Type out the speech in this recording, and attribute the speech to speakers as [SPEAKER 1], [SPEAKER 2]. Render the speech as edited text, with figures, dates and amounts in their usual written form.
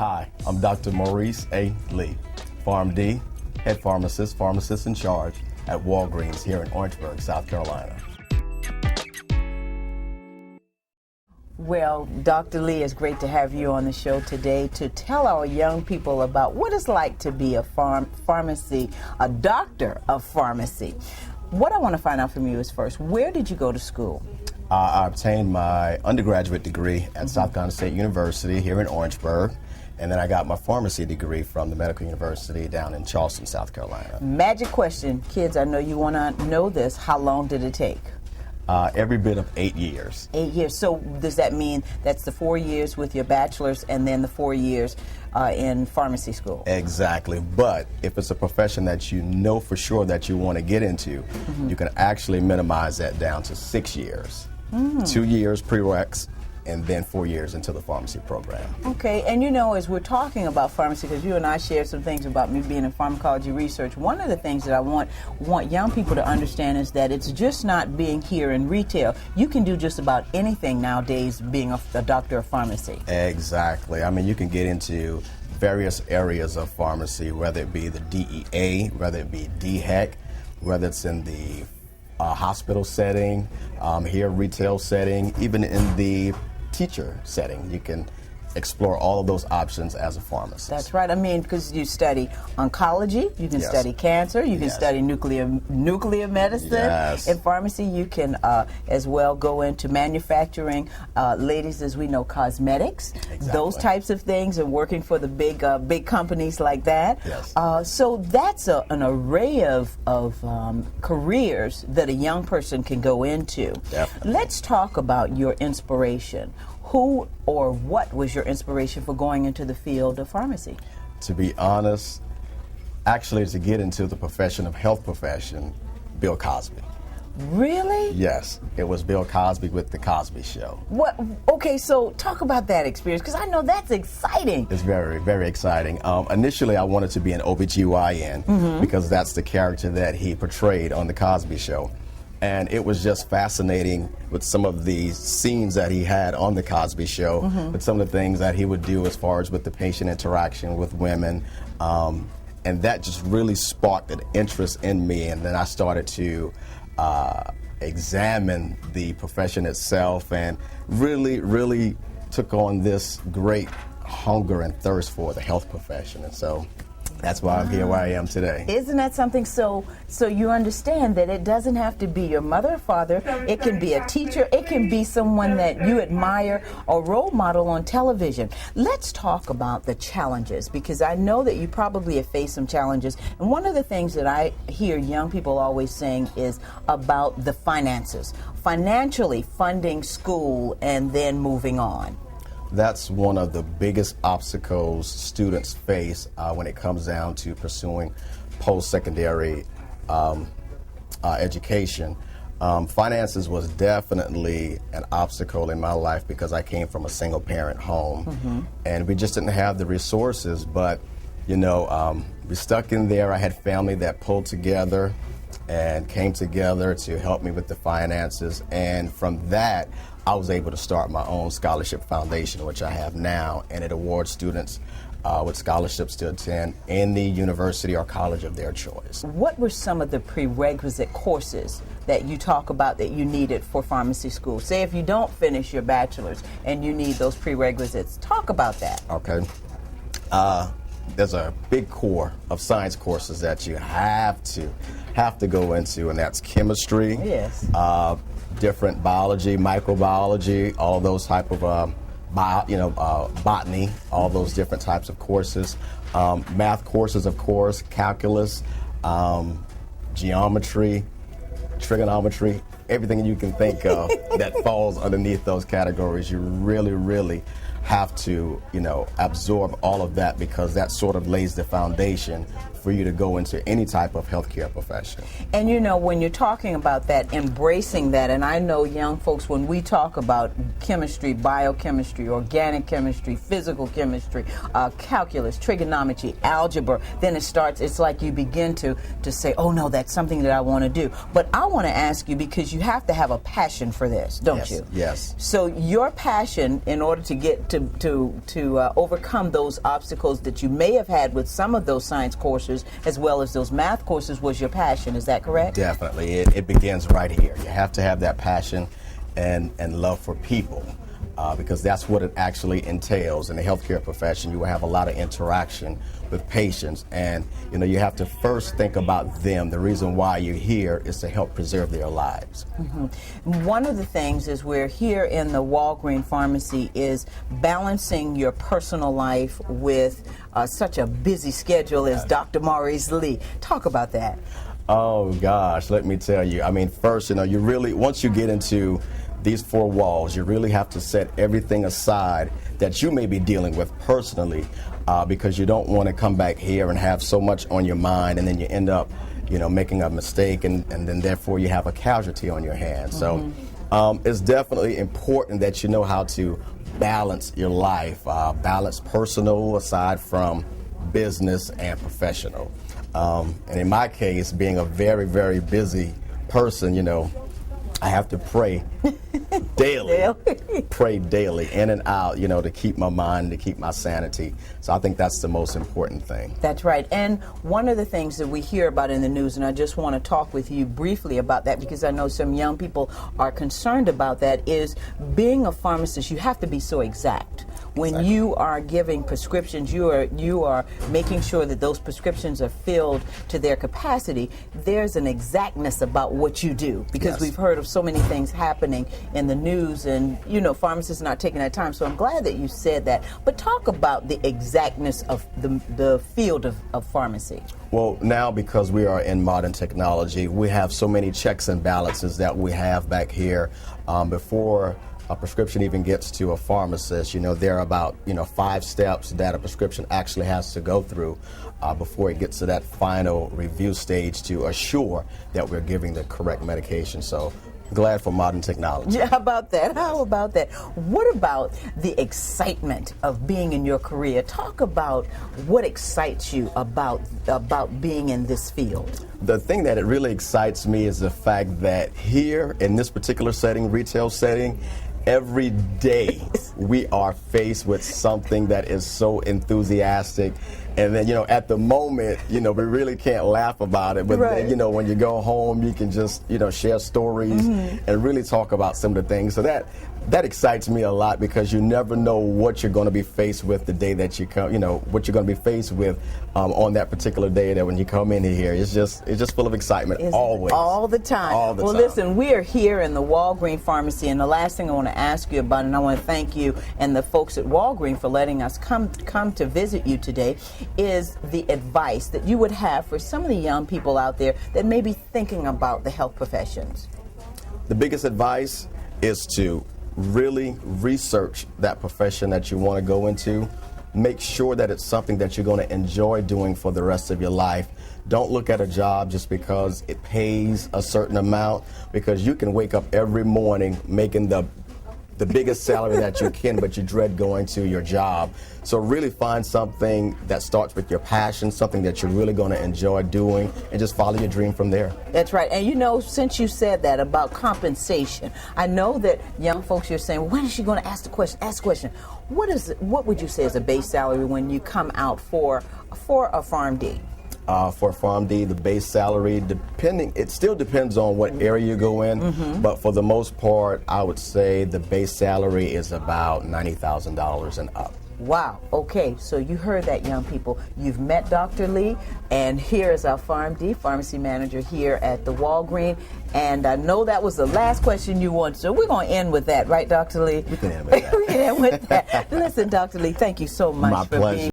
[SPEAKER 1] Hi, I'm Dr. Maurice A. Lee, PharmD, head pharmacist in charge at Walgreens here in Orangeburg, South Carolina.
[SPEAKER 2] Well, Dr. Lee, it's great to have you on the show today to tell our young people about what it's like to be a a doctor of pharmacy. What I want to find out from you is first, where did you go to school?
[SPEAKER 1] I obtained my undergraduate degree at South Carolina State University here in Orangeburg, and then I got my pharmacy degree from the Medical University down in Charleston, South Carolina.
[SPEAKER 2] Magic question. Kids, I know you want to know this. How long did it take?
[SPEAKER 1] Every bit of 8 years.
[SPEAKER 2] 8 years. So does that mean that's the 4 years with your bachelor's and then the 4 years in pharmacy school?
[SPEAKER 1] Exactly. But if it's a profession that you know for sure that you want to get into, you can actually minimize that down to 6 years. 2 years prereqs, and then 4 years into the pharmacy program.
[SPEAKER 2] Okay, and you know, as we're talking about pharmacy, because you and I shared some things about me being in pharmacology research, one of the things that I want young people to understand is that it's just not being here in retail. You can do just about anything nowadays being a doctor of pharmacy.
[SPEAKER 1] Exactly. I mean, you can get into various areas of pharmacy, whether it be the DEA, whether it be DHEC, whether it's in the hospital setting, here retail setting, even in the teacher setting. You can explore all of those options as a pharmacist.
[SPEAKER 2] That's right. I mean, because you study oncology, you can study cancer, you can study nuclear medicine. In pharmacy, you can as well go into manufacturing, ladies, as we know, cosmetics, those types of things, and working for the big companies like that. So that's an array of careers that a young person can go into. Let's talk about your inspiration. Who or what was your inspiration for going into the field of pharmacy?
[SPEAKER 1] To be honest, actually to get into the profession of health profession, Bill Cosby.
[SPEAKER 2] Really?
[SPEAKER 1] Yes, it was Bill Cosby with The Cosby Show.
[SPEAKER 2] What? Okay, so talk about that experience, because I know that's exciting.
[SPEAKER 1] It's very, very exciting. Initially, I wanted to be an OBGYN because that's the character that he portrayed on The Cosby Show. And it was just fascinating with some of the scenes that he had on The Cosby Show, with some of the things that he would do as far as with the patient interaction with women. And that just really sparked an interest in me. And then I started to examine the profession itself and really took on this great hunger and thirst for the health profession. And so that's why I'm here where I am today.
[SPEAKER 2] Isn't that something? So you understand that it doesn't have to be your mother or father. It can be a teacher. It can be someone that you admire or role model on television. Let's talk about the challenges, because I know that you probably have faced some challenges. And one of the things that I hear young people always saying is about the finances, financially funding school and then moving on.
[SPEAKER 1] That's one of the biggest obstacles students face when it comes down to pursuing post-secondary education. Finances was definitely an obstacle in my life because I came from a single-parent home, and we just didn't have the resources. But, you know, we stuck in there. I had family that pulled together and came together to help me with the finances, and from that, I was able to start my own scholarship foundation, which I have now, and it awards students with scholarships to attend any university or college of their choice.
[SPEAKER 2] What were some of the prerequisite courses that you talk about that you needed for pharmacy school? Say if you don't finish your bachelor's and you need those prerequisites, talk about that.
[SPEAKER 1] Okay. There's a big core of science courses that you have to go into, and that's chemistry.
[SPEAKER 2] Yes.
[SPEAKER 1] Different biology, microbiology, all those type of botany, all those different types of courses. Math courses, of course, calculus, geometry, trigonometry, everything you can think of that falls underneath those categories. You really have to, absorb all of that, because that sort of lays the foundation for you to go into any type of healthcare profession.
[SPEAKER 2] And when you're talking about that, embracing that, and I know young folks, when we talk about chemistry, biochemistry, organic chemistry, physical chemistry, calculus, trigonometry, algebra, then it's like you begin to say, oh no, that's something that I want to do. But I want to ask you, because you have to have a passion for this, don't you?
[SPEAKER 1] Yes.
[SPEAKER 2] So your passion, in order to get to overcome those obstacles that you may have had with some of those science courses as well as those math courses was your passion. Is that correct?
[SPEAKER 1] Definitely. It begins right here. You have to have that passion and love for people. Because that's what it actually entails. In the healthcare profession, you will have a lot of interaction with patients, and you have to first think about them. The reason why you're here is to help preserve their lives.
[SPEAKER 2] Mm-hmm. One of the things is we're here in the Walgreens pharmacy is balancing your personal life with such a busy schedule as Dr. Maurice Lee. Talk about that.
[SPEAKER 1] Oh gosh, let me tell you. I mean, first, you really, once you get into these four walls, you really have to set everything aside that you may be dealing with personally, because you don't want to come back here and have so much on your mind, and then you end up, making a mistake, and then therefore you have a casualty on your hands. So it's definitely important that you know how to balance your life, balance personal aside from business and professional. And in my case, being a very, very busy person, I have to pray daily, pray daily, in and out, to keep my mind, to keep my sanity. So I think that's the most important thing.
[SPEAKER 2] That's right. And one of the things that we hear about in the news, and I just want to talk with you briefly about that because I know some young people are concerned about that, is being a pharmacist, you have to be so exact. When you are giving prescriptions, you are making sure that those prescriptions are filled to their capacity. There's an exactness about what you do because we've heard of so many things happening in the news, and pharmacists not taking that time. So I'm glad that you said that. But talk about the exactness of the field of pharmacy.
[SPEAKER 1] Well, now because we are in modern technology, we have so many checks and balances that we have back here. Before a prescription even gets to a pharmacist, there are about 5 steps that a prescription actually has to go through before it gets to that final review stage to assure that we're giving the correct medication. So glad for modern technology.
[SPEAKER 2] Yeah, how about that? What about the excitement of being in your career? Talk about what excites you about being in this field.
[SPEAKER 1] The thing that it really excites me is the fact that here in this particular setting, retail setting, every day we are faced with something that is so enthusiastic, and then at the moment we really can't laugh about it, but then when you go home you can just share stories and really talk about some of the things. So that excites me a lot because you never know what you're going to be faced with the day that you come, what you're going to be faced with on that particular day, that when you come in here, it's just full of excitement. Always.
[SPEAKER 2] All the time.
[SPEAKER 1] All the time.
[SPEAKER 2] Well, listen, we are here in the Walgreens pharmacy, and the last thing I want to ask you about, and I want to thank you and the folks at Walgreens for letting us come to visit you today, is the advice that you would have for some of the young people out there that may be thinking about the health professions.
[SPEAKER 1] The biggest advice is to really research that profession that you want to go into. Make sure that it's something that you're going to enjoy doing for the rest of your life. Don't look at a job just because it pays a certain amount, because you can wake up every morning making the biggest salary that you can, but you dread going to your job. So really find something that starts with your passion, something that you're really going to enjoy doing, and just follow your dream from there.
[SPEAKER 2] That's right. And since you said that about compensation, I know that young folks, you're saying, well, when is she going to ask the question? Ask the question. What would you say is a base salary when you come out for a PharmD?
[SPEAKER 1] For PharmD, the base salary, it still depends on what area you go in, but for the most part, I would say the base salary is about $90,000 and up.
[SPEAKER 2] Wow. Okay, so you heard that, young people. You've met Dr. Lee, and here is our PharmD, pharmacy manager here at the Walgreens. And I know that was the last question you wanted, so we're going to end with that, right, Dr. Lee?
[SPEAKER 1] We can end with that.
[SPEAKER 2] We can end with that. Listen, Dr. Lee, thank you so much
[SPEAKER 1] My
[SPEAKER 2] for
[SPEAKER 1] pleasure.
[SPEAKER 2] being